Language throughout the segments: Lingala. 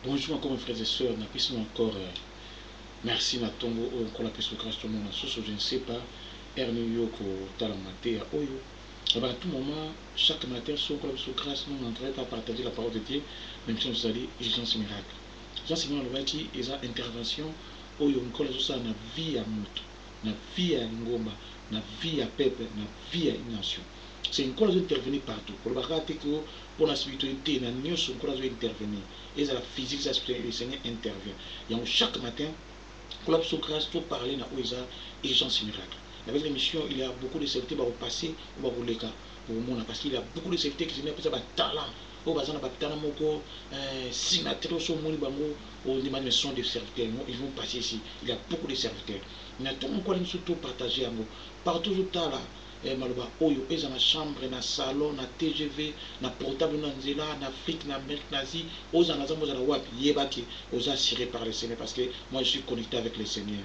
Bonjour encore mes frères et sœurs, n'apprécions encore merci na tongo encore la personne grâce tout le monde je ne sais pas Ernie Yoko Talamate à Oyo. À tout moment, chaque matin, sur grâce, nous n'entrons pas à partager la parole de Dieu, même si nous allons urgence miracle. Urgence miracle qui est une intervention Oyo encore les autres na vie à moto, na vie à ngomba, na vie à peuple, na vie à une nation. C'est une cause d'intervenir partout. Pour le bagage que pour la spiritualité, na nion son cause d'intervenir. Et la physique, ça le Seigneur intervient. Et chaque matin, pour la grâce, pour parler na Oisa urgence miracle. Avec l'émission, il y a beaucoup de serviteurs qui vont passer au Barouleka pour le parce qu'il y a beaucoup de serviteurs qui sont pas talent. Au bazar na talent moko signataire sur mon bango au dimension de serviteurs. Ils vont passer ici. Il y a beaucoup de serviteurs. Mais tout le monde surtout partager ango. Partout où tu là. Maloba oyo eza na chambre na salon na TGV na portable na nzela na Afrique na Amérique nazi oza na zambo za wapi yebaki oza assuré par le Seigneur parce que moi je suis connecté avec le Seigneur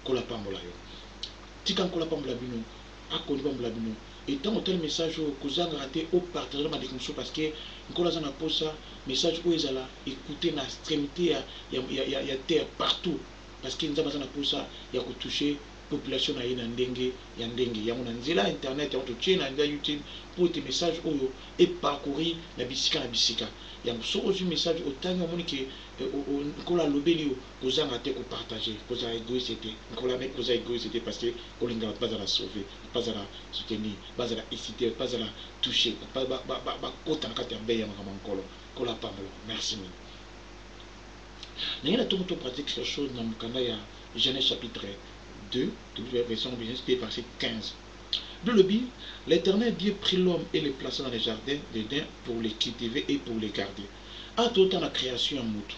kola pambola yo tika kola pambola bino akoni pambola bino et tant autant message kozanga raté au partager ma déconnexion parce que nkola za na posa message o ezala écouter na extrémité ya terre partout parce que nzamba za na posa ya ko toucher population na yena ndenge ya mona nzela internet ya to na YouTube pour tes messages oyo et parcourir la bisika ya so ozu message otangi omoni ke kola lobeli kozanga te ko partager koza égoïste kola mec koza égoïste parce que kolinga pas à la sauver pas à la soutenir pas à la inciter pas à la toucher ba kota na kati ya beya makamankolo kola pamolo merci mille n'ayez la tout pratique quelque chose dans le canal ya Genèse chapitre 2, version verset 15. Dans le Bible, l'Éternel Dieu prit l'homme et le plaça dans les jardins d'Éden pour les cultiver et pour les garder. À tout temps la création en moto.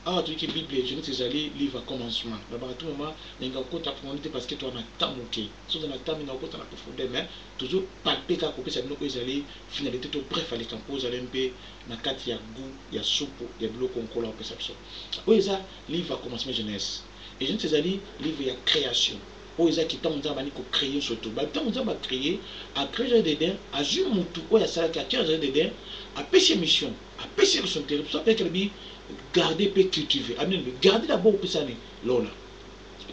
À tout que Bible, je ne sais pas livre à commencement. D'abord à tout moment, il y a encore ta profondeur parce que tu as un temps moqué. Si tu as un temps, il y a encore ta profondeur, mais toujours palper qu'à couper ça nous les aller finalité tout bref aller quand vous allez un peu na kati ya goût, ya soupe, ya bloc on colle en perception. Oui ça livre à commencement jeunesse. Et je ne sais pas livre ya création. Oh ils a qui tant on a créer surtout. Bah tant on a créé à créer d'Éden, à jouer mon tout. Oh il y a ça qui a créé d'Éden, à pêcher mission, à pêcher son territoire. Ça fait que lui garder peut cultiver. Amen. Garder d'abord au ça l'ona.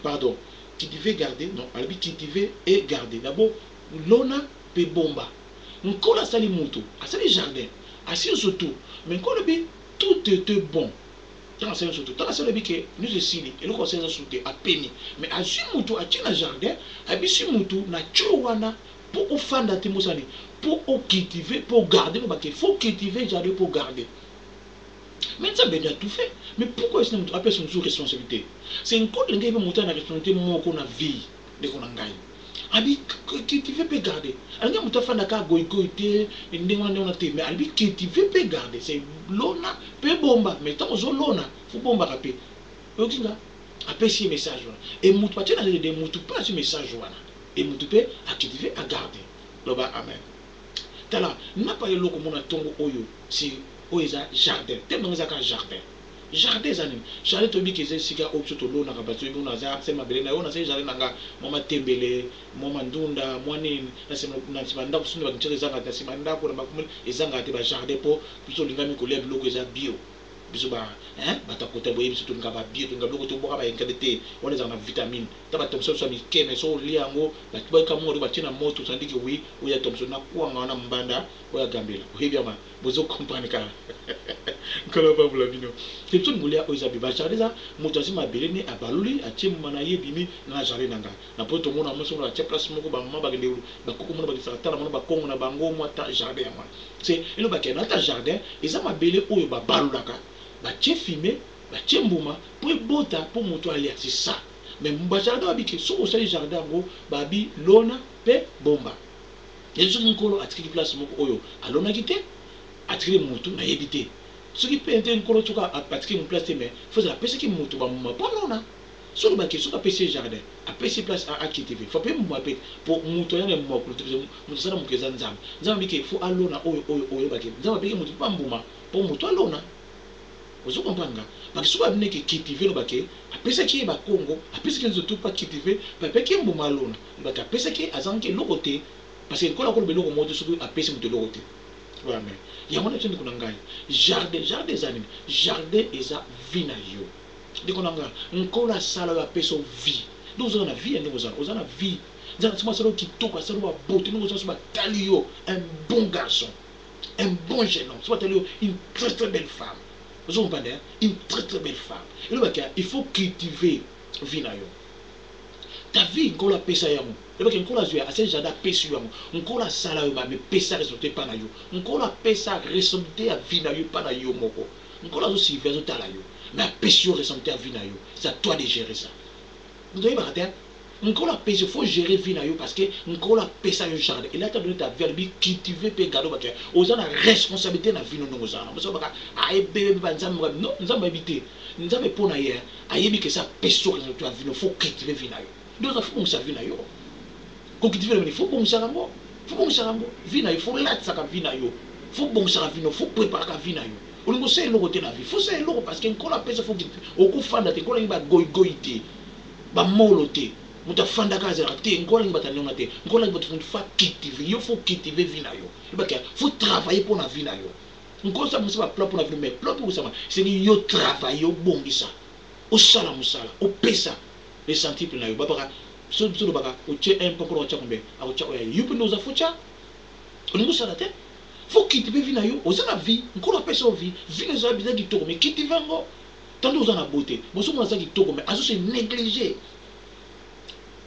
Pardon. Cultiver garder non. À lui cultiver et garder. D'abord l'ona peut bomba. Donc quand la sali moto, à sali jardin, à sali surtout. Mais quand le bi tout était bon. Tant que c'est le que nous essayons et nous conseillons sauter à peine mais à Jimutu à Tina jardin à Bissimutu na Chuana pour faire la témoignage pour cultiver pour garder il faut cultiver jardin pour garder mais ça bien tout fait mais pourquoi est-ce que nous appelons son responsabilité c'est une code qui est monter la responsabilité moi qu'on a vie de qu'on a gagné abi cultiver peut garder alors que faire la carte goïgoïté et on a té mais abi cultiver peut garder c'est l'ona peut bomba mais tant aux lona faut bomba rapide ok là après ce message et mutu pas des mutu pas ce message voilà et mutu peut cultiver à garder loba amen tala n'a pas le loco mon tongo oyo si oisa jardin tellement ça jardin jardin zanim jardin to biki ze sika opso to lona kabato ibu na za sema bele na yona se jardin nanga mama tembele mama ndunda mwanini na sema na sibanda kusuni bakicheza zanga ta sibanda ko na bakumuli ezanga te ba jardin po biso lingami ko lebe loko eza bio biso ba bata kota boye biso to ngaba bio to ngaba loko to boka ba enkadete wana za na vitamine ta ba tomso so mi keme so liango ba tiba ka mo ba tina moto sandiki wi oya tomso na kuanga na mbanda oya gambela ohebi ama bozo comprendre ka kala ba bula bino c'est tout ngoulia oya bi ba jardin za moto asima belene abaluli atima na yebimi na jardin nanga na poto mona moso na place moko ba mama ba geleulu ba koko mona ba disatala mona ba kongo na bango mo ta jardin ma c'est elo ba kena ta jardin eza mabele oyo ba balulaka ba tie fumé ba tie mbuma pour bota pour moto aller c'est ça mais ba jardin abiki so o sali jardin ngo ba bi lona pe bomba yesu nkolo atiki place moko oyo alona kite atiki moto na yebite ce qui peut être nkolo tuka atiki mon place mais faut la pese ki moto ba mama pas lona so le baki so ka pese jardin a pese place à kitv faut pas mo pe pour moto ya mo ko moto sana mo keza nzambe nzambe biki faut alona oyo baki nzambe biki moto pa mbuma pour moto alona vous comprenez parce que souvent venez que cultiver le baquet après ça qui est bas Congo après ça qu'ils ont tout pas cultiver parce que mbuma alona parce après ça qui azanke le côté parce que quand on le mot sur après c'est de l'autre amen. Yamona tshende kunangai. Jardin zanimi. Jardin eza vie na yo. Ndikonanga nkola sala ya peso vie. Nous avons la vie, nous avons la vie. Nous avons un bon garçon, un bon jeune homme, une très très belle femme. Vous comprenez? Une très très belle femme. Il faut cultiver vie. Ta vie, on la pesa yamu. On la joie, assez jada pesa yamu. On la sala mais pesa résulté pas na yo. On la pesa résulté à vie na yo pas na yo moko. On la aussi vers ta la yo. Mais pesa résulté à vie na yo. C'est à toi de gérer ça. Vous devez pas dire. Encore la paix, il faut gérer vie parce que encore la paix ça un jardin. Et là tu as donné ta vie cultiver pe gado parce que aux gens la responsabilité na vie non aux gens. Parce que ah bébé non nous avons habité. Nous avons pour na hier. Ayebi que ça paix sur tu as vie faut cultiver vie na yo. Donc faut qu'on sa vie na yo. Qu'on cultiver il faut bon ça rambo. Faut bon ça rambo. Vie na yo faut là ça vie na yo. Faut bon ça vie faut préparer ka vie na yo. On nous sait le côté la vie. Faut c'est l'eau parce que encore la paix faut cultiver. Au coup fanda te ko ba goïté. Ba moloté. Mutafanda kazi rate ngola ngibata nyona te ngola ngibata fa cultiver yo faut cultiver vie na yo ibaka faut travailler pour la vie na yo ngola ça musa plan pour la vie mais plan pour ça c'est yo travailler yo bongisa o sala musala o pesa les sentir na yo baba so baba o che un peu ko cha kombe a o cha yo pe nous a fucha on nous sala te faut cultiver vie na yo o za na vie ngola pesa vie vie les habits qui tourne mais cultiver ngo tant nous en a beauté bon so mo ça qui tourne mais aso c'est négligé.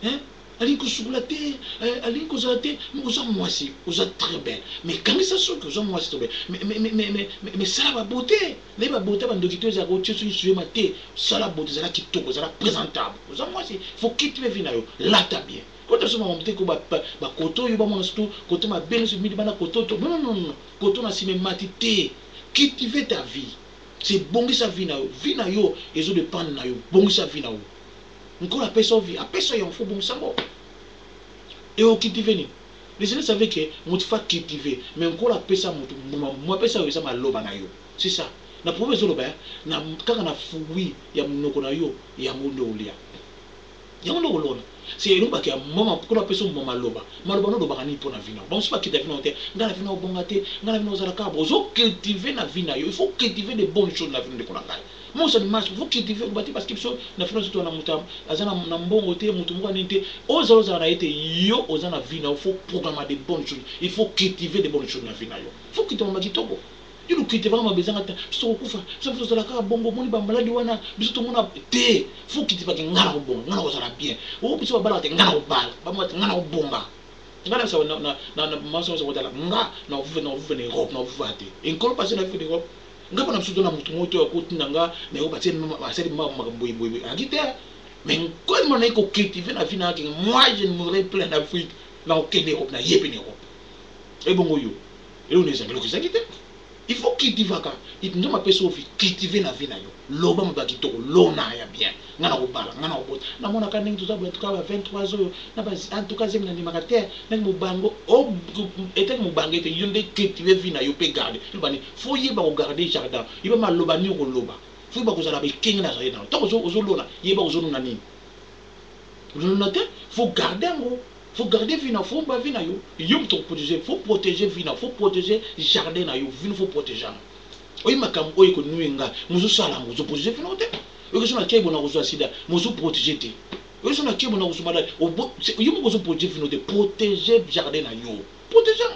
Hein? Alinko soulate, alinko zate, vous en moi si, vous êtes très belle. Mais quand ça sort que vous en moi si, mais ça la beauté, les beauté, quand vous êtes à côté sur ma tête, ça la beauté, ça la qui tourne, ça la présentable. Vous en moi si, faut quitter les vinailles, là t'as bien. Quand tu as monté que bah koto, il va manger tout, koto ma belle sur midi, bana koto, non, koto na si même matité, quitter ta vie. C'est bon que ça vinaille, et je dépend na yo, bon que ça vinaille. Encore la personne vie, la personne il faut bon sango. Et au cultiver les gens savaient que mon fa cultiver, mais encore la personne moi personne ça ma loba na yo. C'est ça. Na problème zo loba na kaka na fuwi ya munoko na yo ya mundo ulia. Ya mundo ulona. C'est une ba que maman pour la personne maman loba. Maloba no loba ni pour na vina. Bon c'est pas que ta vina te, ngala vina obongate, ngala vina ozala ka bozo cultiver na vina yo. Il faut cultiver des bonnes choses na vina de konanga. Moi ça marche, faut cultiver parce que na fina surtout na mutam azana na mbongo te mutu moko ninte oza na été yo oza na vie na faut programmer des bonnes choses, il faut cultiver des bonnes choses na vie na yo, faut cultiver ma kitoko yo lu cultiver ma bezanga ta so kufa so so la ka bongo moni ba maladi wana biso to mona te faut cultiver ke ngala ko bongo ngala ko sala bien o biso ba bala te ngala ko bala ba mo te ngala ko bonga ngala sa na maso so wala nga na vuve na Europe na vuve ate encore passer na vuve Europe ngapa na msuto na mutu moto yakutina nga na yo bateli basali mama boy angite mais quoi mon eko cultiver na vie na ke moi je ne mourrai plein d'Afrique na okende Europe na yepe Europe et bongo yo et on est avec ça ngite il faut cultiver ka il ne m'a pas sauvé cultiver na vie na yo loba mo bakito lo na ya bien ngana ko bala ngana ko bota na mona ka ningi tuzabu tuka ba 23 heures na ba en tout cas zemna ni makate na mo bango o était mo bangete yonde cultiver vie na yo pe garder bani faut yeba ko garder jardin iba ma loba ni ko loba faut ba ko zala be kinga na jardin to ko zo lona yeba ko zo na ni lona te faut garder ngo faut garder vie na faut ba vie na yo yo to protéger faut protéger vie na faut protéger jardin na yo vie faut protéger oyi makam oyi ko nuinga muzo sala muzo protéger vie na te yo ko na kebo na ko zo sida muzo protéger te yo so na kebo na ko zo malade yo mo ko zo protéger vie na te protéger jardin na yo protéger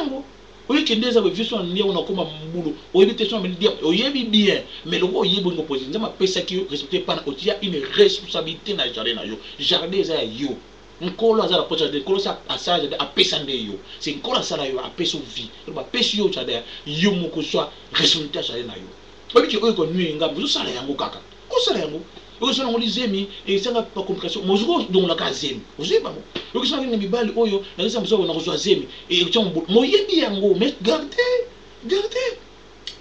ngo oyi ke ndeza be vision ni ona koma mbulu oyi bite so me dia oyi bien mais le oyi bo ngo protéger nzama pesa ki respecter pas na otia une responsabilité na jardin na yo jardin za yo nkolo azala pocha de kolo sa passage de apesande yo c'est nkolo sala yo apeso vie ba pesi yo chada yo moko so responsabilité chada na yo obi ki oyo ko nui nga buzo sala yango kaka o sala yango o so ngoli zemi e sanga pa complication mozuko donc la kazemi oziba mo o ki sanga ni bali oyo na kisa mso na ko zemi e chombo moyebi yango mais gardez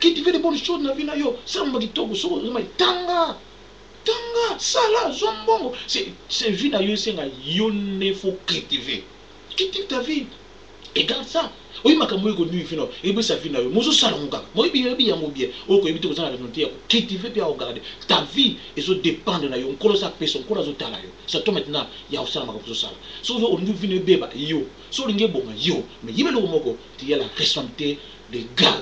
qui tu fais de bonnes choses na vie na yo samba kitoko so ma tanga sala zombongo c'est vie na yo senga yo ne faut cultiver ta vie Regarde ça. Oui, ma camoufle que nous finons. Et bien ça finit. Moi je sors mon gars. Moi bien bien mon bien. Oh que éviter que ça la volonté. Cultiver bien regarder. Ta vie et ça dépend de la yo. On ça personne. On ça tala yo. Ça toi maintenant il y a aussi la ma ça. So on nous finit beba yo. So l'ingue bon yo. Mais il me le moko. Tu as la responsabilité de garder